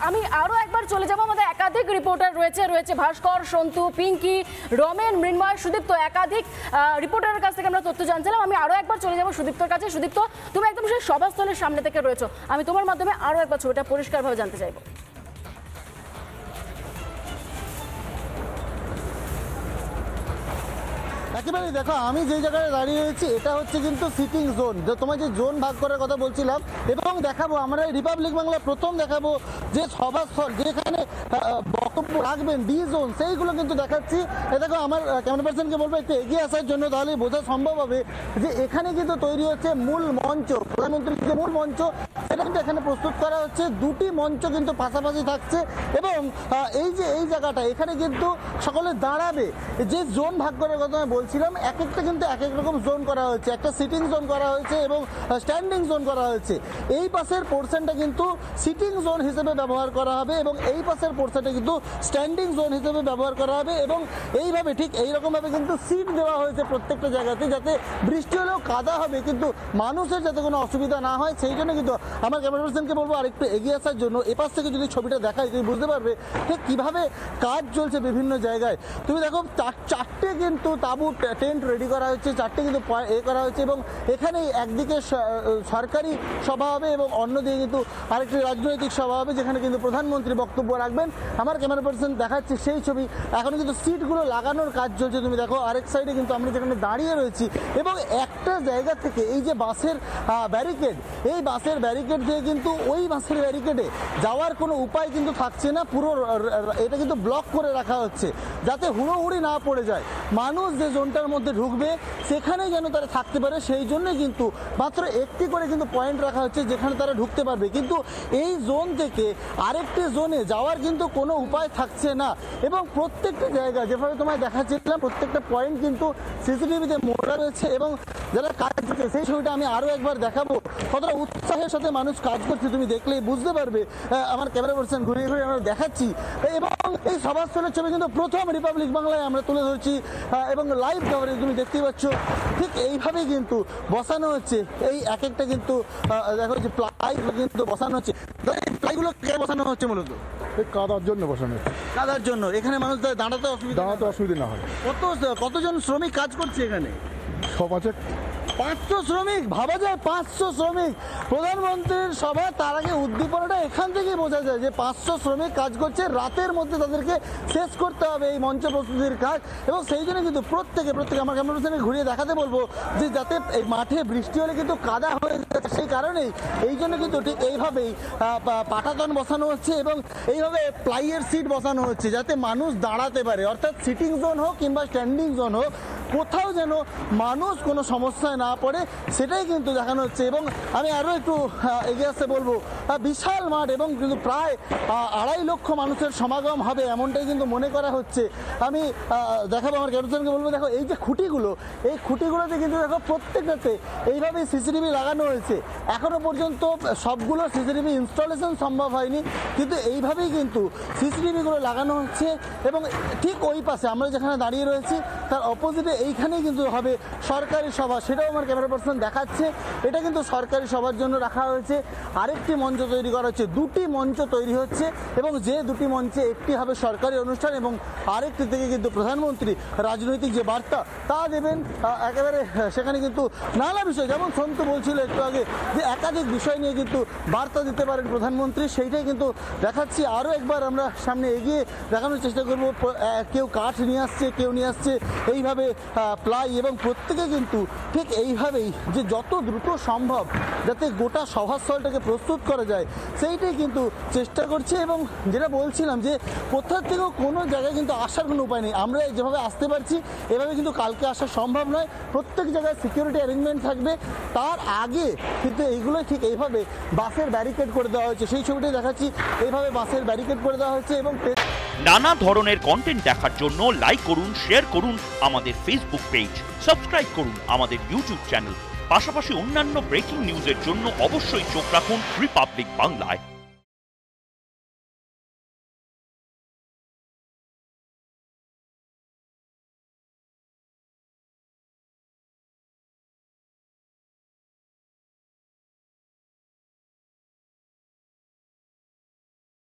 আমি আরো একবার চলে যাব, আমাদের একাধিক রিপোর্টার রয়েছে ভাস্কর, সন্তু, পিঙ্কি, রমেন, মৃন্ময়, সুদীপ্ত, একাধিক রিপোর্টারের কাছ থেকে আমরা তথ্য জানছিলাম। আমি আরো একবার চলে যাব সুদীপ্তর কাছে। সুদীপ্ত, তুমি একদম সেই সভাস্থলের সামনে থেকে রয়েছো, আমি তোমার মাধ্যমে আরো একবার ছবিটা পরিষ্কারভাবে জানতে চাইবো। একেবারে দেখো, আমি যে জায়গায় দাঁড়িয়ে রয়েছি এটা হচ্ছে কিন্তু সিটিং জোন, তোমার যে জোন ভাগ করার কথা বলছিলাম, এবং দেখাবো আমরা রিপাবলিক বাংলা প্রথম দেখাবো যে সভাস্থল যেখানে বক্তব্য রাখবেন ডি জোন, সেইগুলো কিন্তু দেখাচ্ছি। এ দেখো, আমার ক্যামেরা পার্সনকে বলবো একটু এগিয়ে আসার জন্য, তাহলে বোঝা সম্ভব হবে যে এখানে কিন্তু তৈরি হচ্ছে মূল মঞ্চ, প্রধানমন্ত্রীর যে মূল মঞ্চ সেটা কিন্তু এখানে প্রস্তুত করা হচ্ছে। দুটি মঞ্চ কিন্তু পাশাপাশি থাকছে এবং এই যে এই জায়গাটা এখানে কিন্তু সকলে দাঁড়াবে। যে জোন ভাগ করার কথা আমি বলছিলাম, এক একটা কিন্তু এক এক রকম জোন করা হয়েছে, একটা সিটিং জোন করা হয়েছে এবং স্ট্যান্ডিং জোন করা হয়েছে। এই পাশের পোর্শনটা কিন্তু সিটিং জোন হিসেবে ব্যবহার করা হবে এবং এই পাশের পোর্শনটা কিন্তু স্ট্যান্ডিং জোন হিসেবে ব্যবহার করা হবে এবং এইভাবে ঠিক এইরকমভাবে কিন্তু সিট দেওয়া হয়েছে প্রত্যেকটা জায়গাতে, যাতে বৃষ্টি হলেও কাদা হবে কিন্তু মানুষের যাতে কোনো অসুবিধা না হয় সেই জন্য। কিন্তু আমার ক্যামেরা পার্সনকে বলবো আরেকটু এগিয়ে আসার জন্য। এপাশ থেকে যদি ছবিটা দেখায় তুমি বুঝতে পারবে ঠিক কীভাবে কাজ চলছে বিভিন্ন জায়গায়। তুমি দেখো, চারটে কিন্তু তাঁবু টেন্ট রেডি করা হচ্ছে, চারটে কিন্তু করা হয়েছে এবং এখানে একদিকে সরকারি সভা হবে এবং অন্যদিকে কিন্তু আরেকটি রাজনৈতিক সভা হবে যেখানে কিন্তু প্রধানমন্ত্রী বক্তব্য রাখবেন। আমার ক্যামেরা পার্সন দেখাচ্ছে সেই ছবি। এখন কিন্তু সিটগুলো লাগানোর কাজ চলছে। তুমি দেখো, আরেক সাইডে কিন্তু আমরা যেখানে দাঁড়িয়ে রয়েছি এবং একটা জায়গা থেকে এই যে বাসের ব্যারিকেড, এই বাসের ব্যারিকেড থেকে কিন্তু ওই বাসের ব্যারিকেডে যাওয়ার কোনো উপায় কিন্তু থাকছে না। পুরো এটা কিন্তু ব্লক করে রাখা হচ্ছে যাতে হুড়োহুড়ি না পড়ে যায়। মানুষ যে জোনটার মধ্যে ঢুকবে সেখানে যেন তারা থাকতে পারে, সেই জন্য কিন্তু মাত্র একটি করে কিন্তু পয়েন্ট রাখা হচ্ছে যেখানে তারা ঢুকতে পারবে। কিন্তু এই জোন থেকে আরেকটি জোনে যাওয়ার কিন্তু কোনো উপায় থাকছে না এবং প্রত্যেকটা জায়গা যেভাবে তোমায় দেখাচ্ছিলাম প্রত্যেকটা পয়েন্ট কিন্তু সিসিটিভিতে মোড়া রয়েছে এবং যারা কাজ করছে সেই ছবিটা আমি আরও একবার দেখাবো। কতটা উৎসাহের সাথে মানুষ কাজ করছে তুমি দেখলেই বুঝতে পারবে। আমার ক্যামেরা পার্সন ঘুরিয়ে ঘুরিয়ে আমরা দেখাচ্ছি এবং এই সভাস্থলের ছবি কিন্তু প্রথম রিপাবলিক বাংলায় আমরা তুলে ধরছি এবং লাইভ কভারেজ তুমি দেখতেই পাচ্ছ। ঠিক এইভাবেই কিন্তু বসানো হচ্ছে এই এক একটা কিন্তু দেখো যে প্লাই কিন্তু বসানো হচ্ছে। প্লাইগুলো কে বসানো হচ্ছে? মূলত কাদার জন্য বসানো হচ্ছে। কাদার জন্য। এখানে মানুষ দাঁড়াতে অসুবিধা না হয়। কতজন শ্রমিক কাজ করছে এখানে? সব আছে 500 শ্রমিক। ভাবা যায় 500 শ্রমিক। প্রধানমন্ত্রীর সভা, তার আগে উদ্দীপনাটা এখান থেকেই বোঝা যায় যে 500 শ্রমিক কাজ করছে। রাতের মধ্যে তাদেরকে শেষ করতে হবে এই মঞ্চ প্রস্তুতির কাজ এবং সেই জন্য কিন্তু প্রত্যেকে আমার ক্যামেরা পার্সনকে ঘুরিয়ে দেখাতে বলবো যে যাতে এই মাঠে বৃষ্টি হলে কিন্তু কাদা হয়ে যাচ্ছে, সেই কারণেই এই জন্য কিন্তু ঠিক এইভাবেই পাটাতন বসানো হচ্ছে এবং এইভাবে প্লাইয়ের সিট বসানো হচ্ছে যাতে মানুষ দাঁড়াতে পারে। অর্থাৎ সিটিং জোন হোক কিংবা স্ট্যান্ডিং জোন হোক, কোথাও যেন মানুষ কোনো সমস্যায় না পড়ে সেটাই কিন্তু দেখানো হচ্ছে। এবং আমি আরও একটু এগিয়ে আসতে বলবো, বিশাল মাঠ এবং কিন্তু প্রায় 2.5 লক্ষ মানুষের সমাগম হবে এমনটাই কিন্তু মনে করা হচ্ছে। আমি দেখাবো, আমার ক্যাপ্টেনকে বলবো, দেখো এই যে খুঁটিগুলো, এই খুঁটিগুলোতে কিন্তু দেখো প্রত্যেকটাতে এইভাবেই সিসিটিভি লাগানো হয়েছে। এখনও পর্যন্ত সবগুলো সিসিটিভি ইনস্টলেশন সম্ভব হয়নি, কিন্তু এইভাবেই কিন্তু সিসিটিভিগুলো লাগানো হচ্ছে এবং ঠিক ওই পাশে আমরা যেখানে দাঁড়িয়ে রয়েছি তার অপোজিটে এইখানেই কিন্তু হবে সরকারি সভা, সেটাও আমার ক্যামেরা পার্সন দেখাচ্ছে। এটা কিন্তু সরকারি সভার জন্য রাখা হয়েছে। আরেকটি মঞ্চ তৈরি করা হচ্ছে, দুটি মঞ্চ তৈরি হচ্ছে এবং যে দুটি মঞ্চে একটি হবে সরকারি অনুষ্ঠান এবং আরেকটি থেকে কিন্তু প্রধানমন্ত্রী রাজনৈতিক যে বার্তা তা দেবেন। একেবারে সেখানে কিন্তু নানা বিষয়, যেমন সন্তু বলছিল একটু আগে যে একাধিক বিষয় নিয়ে কিন্তু বার্তা দিতে পারেন প্রধানমন্ত্রী, সেইটাই কিন্তু দেখাচ্ছি। আরও একবার আমরা সামনে এগিয়ে দেখানোর চেষ্টা করব। কেউ কাঠ নিয়ে আসছে, কেউ নিয়ে আসছে এইভাবে প্লাই এবং প্রত্যেকে কিন্তু ঠিক এইভাবেই যে যত দ্রুত সম্ভব যাতে গোটা সভাস্থলটাকে প্রস্তুত করা যায় সেইটাই কিন্তু চেষ্টা করছে। এবং যেটা বলছিলাম যে কোথা থেকেও কোনো জায়গায় কিন্তু আসার কোনো উপায় নেই। আমরা যেভাবে আসতে পারছি এভাবে কিন্তু কালকে আসা সম্ভব নয়। প্রত্যেক জায়গায় সিকিউরিটি অ্যারেঞ্জমেন্ট থাকবে। তার আগে কিন্তু এইগুলো ঠিক এইভাবে বাসের ব্যারিকেড করে দেওয়া হয়েছে, সেই ছবিটাই দেখাচ্ছি। এইভাবে বাসের ব্যারিকেড করে দেওয়া হয়েছে এবং নানা ধরনের কন্টেন্ট দেখার জন্য লাইক করুন, শেয়ার করুন আমাদের ফেসবুক পেজ, সাবস্ক্রাইব করুন আমাদের ইউটিউব চ্যানেল। পাশাপাশি অন্যান্য ব্রেকিং নিউজের জন্য অবশ্যই চোখ রাখুন রিপাবলিক বাংলায়।